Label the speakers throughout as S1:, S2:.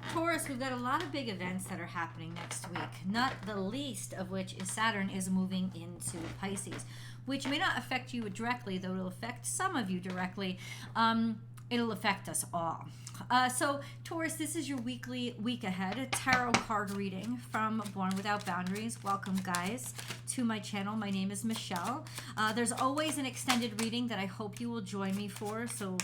S1: Taurus, we've got a lot of big events that are happening next week, not the least of which is Saturn is moving into Pisces, which may not affect you directly, though it'll affect some of you directly. It'll affect us all. So, Taurus, this is your weekly week ahead, a tarot card reading from Born Without Boundaries. Welcome, guys, to my channel. My name is Michelle. There's always an extended reading that I hope you will join me for, so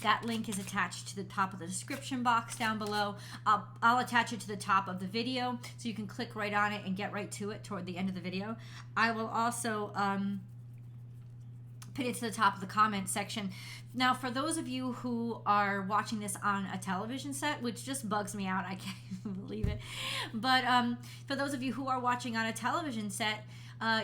S1: that link is attached to the top of the description box down below. I'll attach it to the top of the video, so you can click right on it and get right to it toward the end of the video. I will also put it to the top of the comment section. Now, for those of you who are watching this on a television set, which just bugs me out, I can't even believe it, but for those of you who are watching on a television set,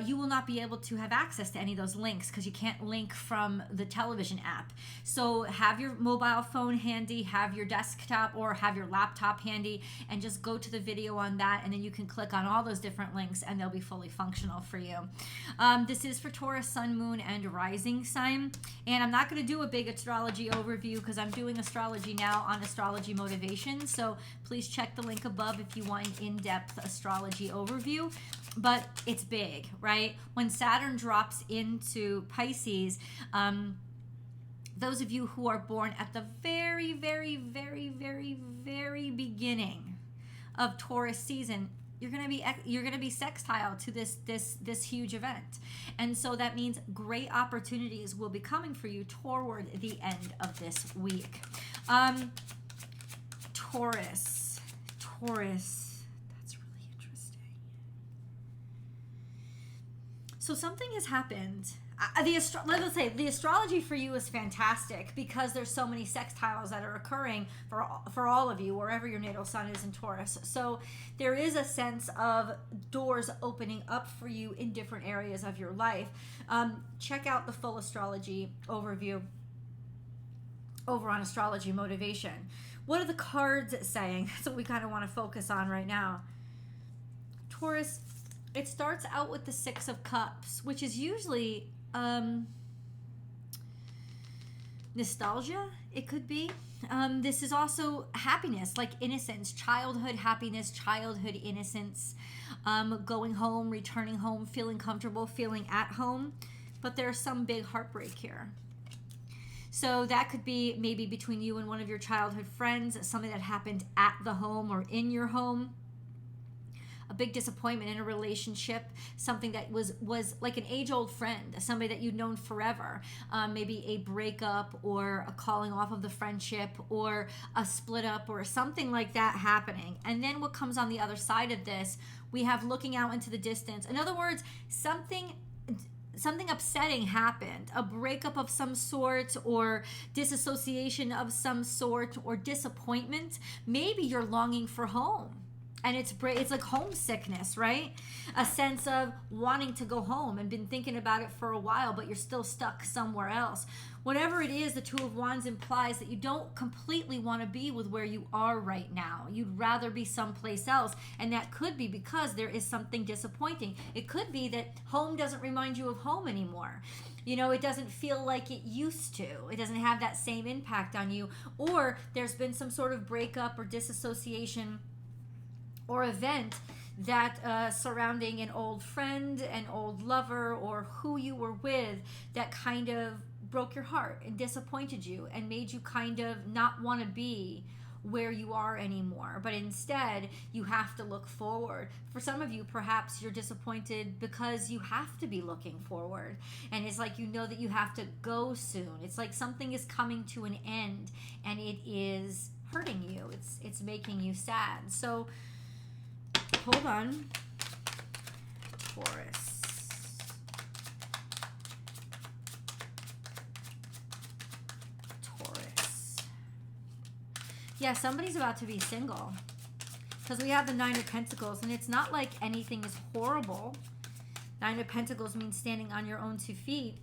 S1: you will not be able to have access to any of those links because you can't link from the television app. So have your mobile phone handy, have your desktop or have your laptop handy, and just go to the video on that, and then you can click on all those different links and they'll be fully functional for you. This is for Taurus, Sun, Moon, and Rising sign. And I'm not going to do a big astrology overview because I'm doing astrology now on Astrology Motivation. So please check the link above if you want an in-depth astrology overview. But it's big, right? When Saturn drops into Pisces, those of you who are born at the very, very, very, very, very beginning of Taurus season, you're gonna be sextile to this huge event, and so that means great opportunities will be coming for you toward the end of this week. Taurus. So something has happened. Let's say the astrology for you is fantastic because there's so many sextiles that are occurring for all of you, wherever your natal sun is in Taurus. So there is a sense of doors opening up for you in different areas of your life. Check out the full astrology overview over on Astrology Motivation. What are the cards saying? That's what we kind of want to focus on right now. Taurus, it starts out with the Six of Cups, which is usually nostalgia, it could be. This is also happiness, like innocence, childhood happiness, childhood innocence, going home, returning home, feeling comfortable, feeling at home. But there's some big heartbreak here. So that could be maybe between you and one of your childhood friends, something that happened at the home or in your home. A big disappointment in a relationship, something that was like an age-old friend, somebody that you'd known forever, maybe a breakup or a calling off of the friendship or a split up or something like that happening. And then what comes on the other side of this, we have looking out into the distance. In other words, something upsetting happened, a breakup of some sort or disassociation of some sort or disappointment. Maybe you're longing for home. And it's like homesickness, right? A sense of wanting to go home and been thinking about it for a while, but you're still stuck somewhere else. Whatever it is, the Two of Wands implies that you don't completely want to be with where you are right now. You'd rather be someplace else. And that could be because there is something disappointing. It could be that home doesn't remind you of home anymore. You know, it doesn't feel like it used to. It doesn't have that same impact on you. Or there's been some sort of breakup or disassociation or event that surrounding an old friend, an old lover, or who you were with that kind of broke your heart and disappointed you and made you kind of not want to be where you are anymore. But instead, you have to look forward. For some of you, perhaps you're disappointed because you have to be looking forward. And it's like you know that you have to go soon. It's like something is coming to an end and it is hurting you. It's making you sad. So hold on, Taurus. Yeah, somebody's about to be single because we have the Nine of Pentacles, and it's not like anything is horrible. Nine of Pentacles means standing on your own 2 feet,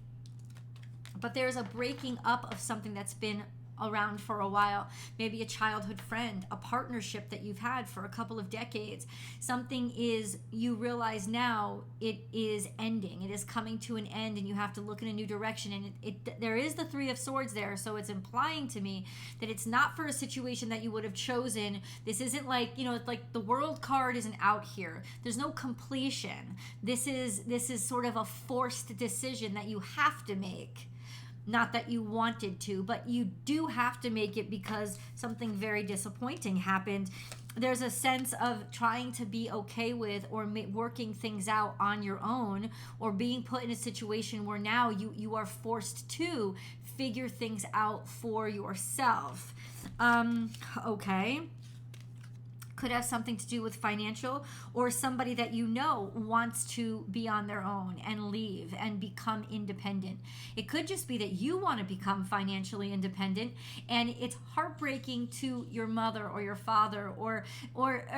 S1: but there's a breaking up of something that's been around for a while, maybe a childhood friend, a partnership that you've had for a couple of decades. Something is, you realize now it is ending, it is coming to an end, and you have to look in a new direction. And there is the Three of Swords there, so it's implying to me that it's not for a situation that you would have chosen. This isn't like, it's like the World card isn't out here. There's no completion. This is sort of a forced decision that you have to make. Not that you wanted to, but you do have to make it because something very disappointing happened. There's a sense of trying to be okay with or working things out on your own, or being put in a situation where now you are forced to figure things out for yourself. Okay. Could have something to do with financial, or somebody that wants to be on their own and leave and become independent. It could just be that you want to become financially independent, and it's heartbreaking to your mother or your father or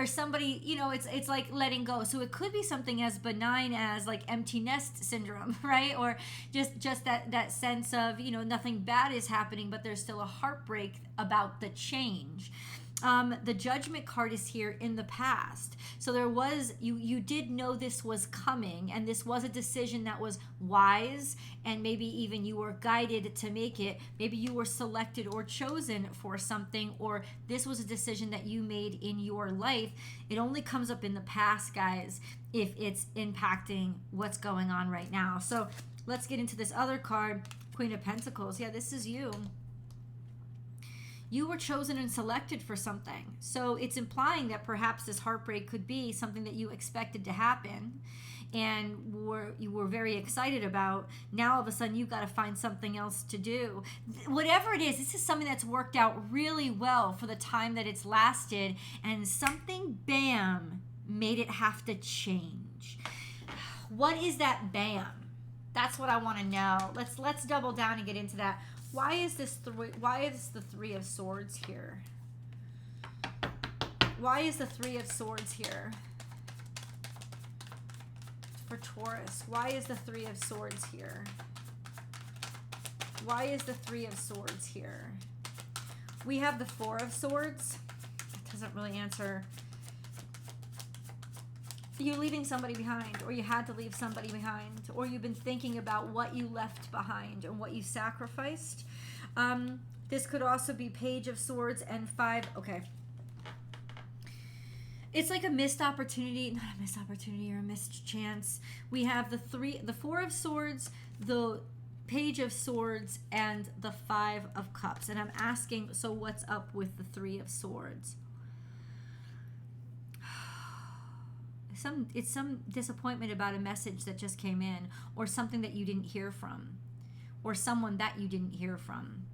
S1: somebody, it's like letting go. So it could be something as benign as like empty nest syndrome, right? Or just that sense of, nothing bad is happening, but there's still a heartbreak about the change. The Judgment card is here in the past. So there was, you did know this was coming, and this was a decision that was wise, and maybe even you were guided to make it. Maybe you were selected or chosen for something, or this was a decision that you made in your life. It only comes up in the past, guys, if it's impacting what's going on right now. So let's get into this other card, Queen of Pentacles. Yeah, this is you. You were chosen and selected for something. So it's implying that perhaps this heartbreak could be something that you expected to happen and you were very excited about. Now all of a sudden you've got to find something else to do. Whatever it is, this is something that's worked out really well for the time that it's lasted, and something, bam, made it have to change. What is that bam? That's what I want to know. Let's double down and get into that. Why is the Three of Swords here? Why is the Three of Swords here for Taurus? Why is the Three of Swords here? Why is the Three of Swords here? We have the Four of Swords. It doesn't really answer. You're leaving somebody behind, or you had to leave somebody behind, or you've been thinking about what you left behind and what you sacrificed. This could also be Page of Swords and Five. Okay. It's like a missed opportunity, not a missed opportunity or a missed chance. We have the Four of Swords, the Page of Swords, and the Five of Cups. And I'm asking, so what's up with the Three of Swords? It's some disappointment about a message that just came in, or something that you didn't hear from, or someone that you didn't hear from,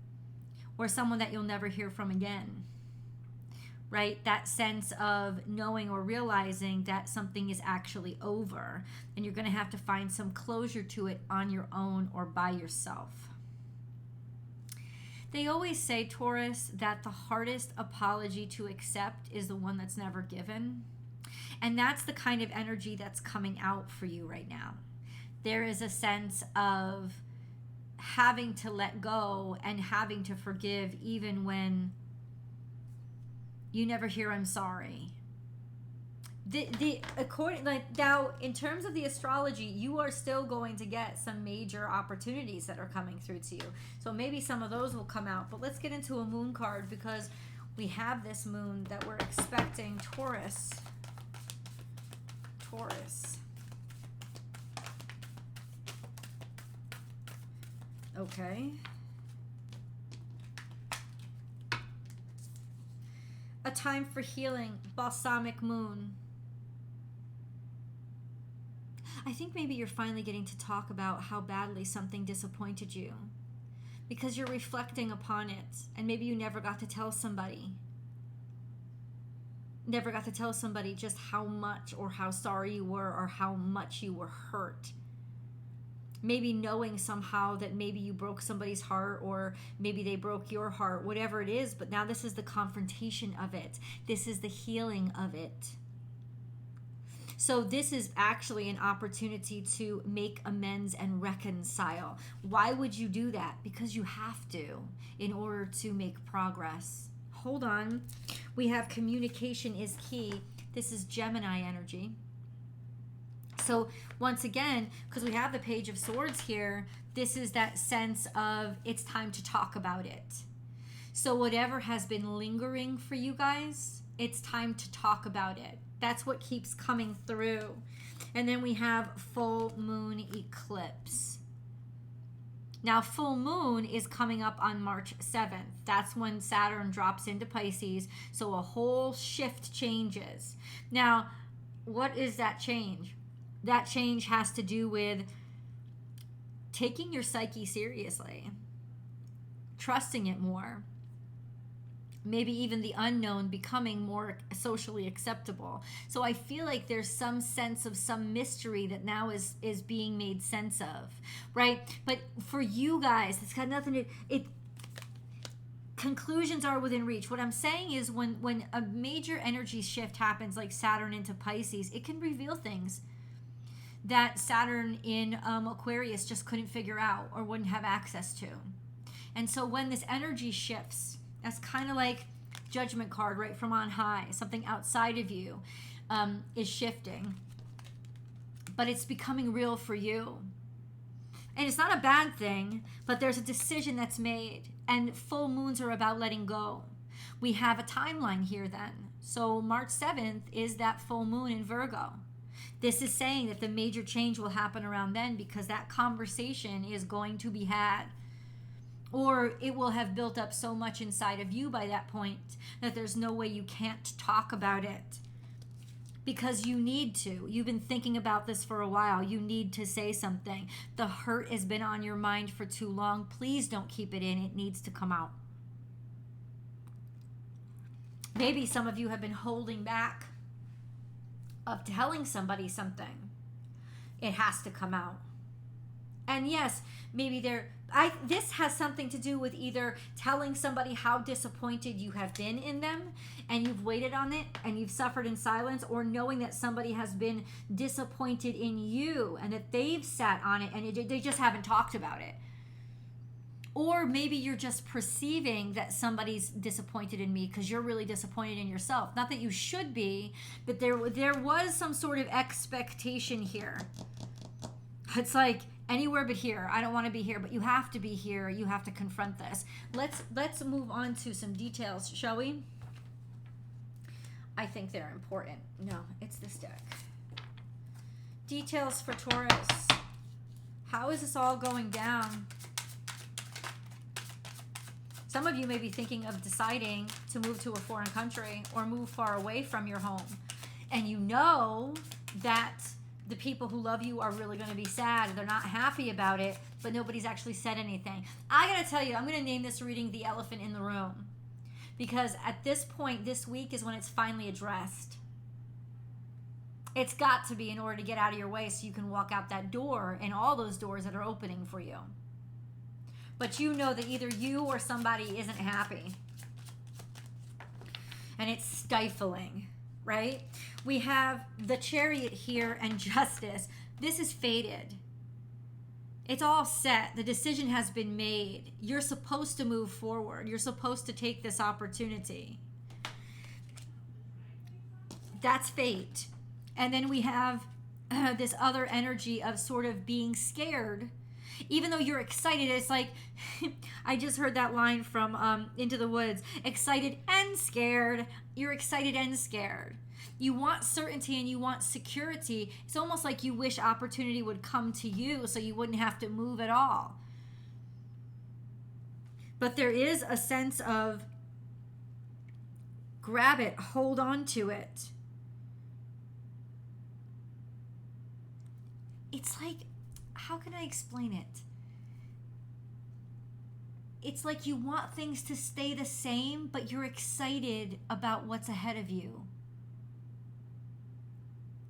S1: or someone that you'll never hear from again, right? That sense of knowing or realizing that something is actually over, and you're going to have to find some closure to it on your own or by yourself. They always say, Taurus, that the hardest apology to accept is the one that's never given. And that's the kind of energy that's coming out for you right now. There is a sense of having to let go and having to forgive, even when you never hear I'm sorry. Now, in terms of the astrology, you are still going to get some major opportunities that are coming through to you. So maybe some of those will come out. But let's get into a moon card, because we have this moon that we're expecting. Taurus. Okay. A time for healing. Balsamic moon. I think maybe you're finally getting to talk about how badly something disappointed you, because you're reflecting upon it, and maybe you never got to tell somebody. Never got to tell somebody just how much or how sorry you were or how much you were hurt. Maybe knowing somehow that maybe you broke somebody's heart, or maybe they broke your heart, whatever it is, but now this is the confrontation of it. This is the healing of it. So this is actually an opportunity to make amends and reconcile. Why would you do that? Because you have to in order to make progress. Hold on. We have communication is key. This is Gemini energy. So once again, because we have the Page of Swords here, this is that sense of it's time to talk about it. So whatever has been lingering for you guys, it's time to talk about it. That's what keeps coming through. And then we have full moon eclipse. Now, full moon is coming up on March 7th. That's when Saturn drops into Pisces. So a whole shift changes. Now, what is that change? That change has to do with taking your psyche seriously, trusting it more, maybe even the unknown becoming more socially acceptable. So I feel like there's some sense of some mystery that now is being made sense of, right? But for you guys, it's got nothing to, conclusions are within reach. What I'm saying is when a major energy shift happens, like Saturn into Pisces, it can reveal things that Saturn in Aquarius just couldn't figure out or wouldn't have access to. And so when this energy shifts, that's kind of like judgment card right from on high. Something outside of you is shifting, but it's becoming real for you. And it's not a bad thing, but there's a decision that's made, and full moons are about letting go. We have a timeline here then. So March 7th is that full moon in Virgo. This is saying that the major change will happen around then because that conversation is going to be had. Or it will have built up so much inside of you by that point that there's no way you can't talk about it. Because you need to. You've been thinking about this for a while. You need to say something. The hurt has been on your mind for too long. Please don't keep it in. It needs to come out. Maybe some of you have been holding back of telling somebody something. It has to come out. And yes, maybe this has something to do with either telling somebody how disappointed you have been in them and you've waited on it and you've suffered in silence, or knowing that somebody has been disappointed in you and that they've sat on it and they just haven't talked about it. Or maybe you're just perceiving that somebody's disappointed in me because you're really disappointed in yourself. Not that you should be, but there was some sort of expectation here. It's like, anywhere but here. I don't want to be here, but you have to be here. You have to confront this. Let's move on to some details, shall we? I think they're important. No, it's this deck. Details for Taurus. How is this all going down? Some of you may be thinking of deciding to move to a foreign country or move far away from your home. And you know that the people who love you are really going to be sad. They're not happy about it, but nobody's actually said anything. I got to tell you, I'm going to name this reading The Elephant in the Room, because at this point, this week is when it's finally addressed. It's got to be, in order to get out of your way so you can walk out that door and all those doors that are opening for you. But you know that either you or somebody isn't happy. And it's stifling, right? We have the Chariot here and Justice. This is fated. It's all set. The decision has been made. You're supposed to move forward. You're supposed to take this opportunity. That's fate. And then we have this other energy of sort of being scared. Even though you're excited, it's like, I just heard that line from Into the Woods. Excited and scared. You're excited and scared. You want certainty and you want security. It's almost like you wish opportunity would come to you so you wouldn't have to move at all. But there is a sense of grab it, hold on to it. It's like, how can I explain it? It's like you want things to stay the same, but you're excited about what's ahead of you.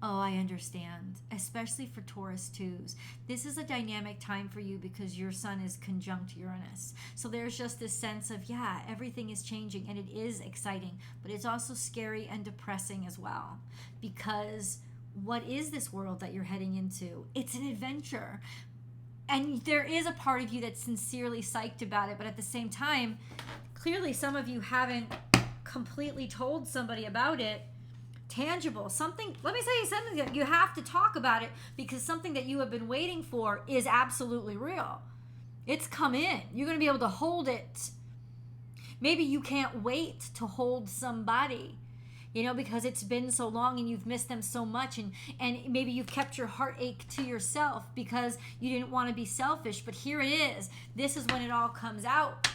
S1: Oh, I understand. Especially for Taurus 2s. This is a dynamic time for you because your sun is conjunct Uranus. So there's just this sense of, yeah, everything is changing and it is exciting, but it's also scary and depressing as well. Because what is this world that you're heading into? It's an adventure. And there is a part of you that's sincerely psyched about it, but at the same time, clearly some of you haven't completely told somebody about it. Tangible, something, let me say something, that you have to talk about it, because something that you have been waiting for is absolutely real. It's come in. You're going to be able to hold it. Maybe you can't wait to hold somebody, you know, because it's been so long and you've missed them so much, and maybe you've kept your heartache to yourself because you didn't want to be selfish, but here it is. This is when it all comes out.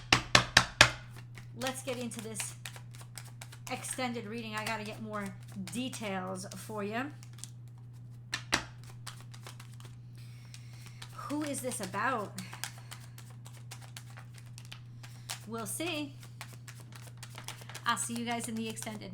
S1: Let's get into this extended reading. I got to get more details for you. Who is this about? We'll see. I'll see you guys in the extended.